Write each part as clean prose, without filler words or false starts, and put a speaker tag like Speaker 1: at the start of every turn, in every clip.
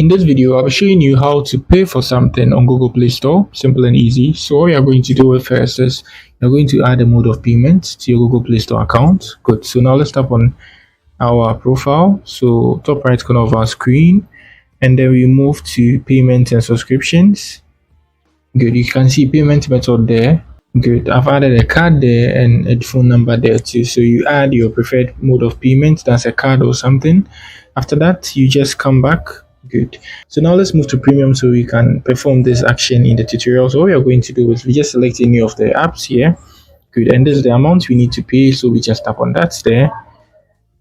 Speaker 1: In this video, I'll be showing you how to pay for something on Google Play Store. Simple and easy. So all you're going to do first is you're going to add a mode of payment to your Google Play Store account. Good. So now let's tap on our profile. So top right corner of our screen, and then we move to payment and subscriptions. Good. You can see payment method there. Good. I've added a card there and a phone number there too. So you add your preferred mode of payment. That's a card or something. After that, you just come back. Good. So now let's move to premium so we can perform this action in the tutorial. So what we are going to do is we just select any of the apps here. Good. And this is the amount we need to pay. So we just tap on that there.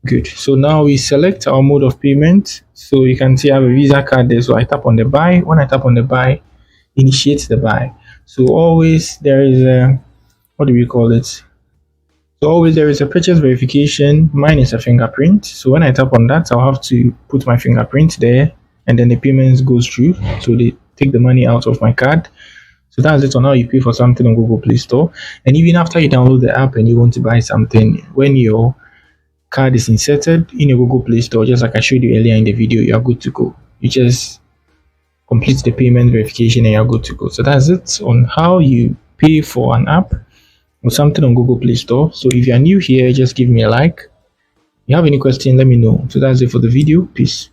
Speaker 1: Good. So now we select our mode of payment. So you can see I have a Visa card there. So I tap on the buy. When I tap on the buy, initiates the buy. So always there is a, what do we call it? So always there is a purchase verification. Mine is a fingerprint. So when I tap on that, I'll have to put my fingerprint there, and then the payments goes through. So they take the money out of my card. So that's it on how you pay for something on Google Play Store. And even after you download the app and you want to buy something, when your card is inserted in your Google Play Store, just like I showed you earlier in the video, you are good to go. You just complete the payment verification and you're good to go. So that's it on how you pay for an app or something on Google Play Store. So if you are new here, just give me a like. If you have any question, let me know. So that's it for the video. Peace.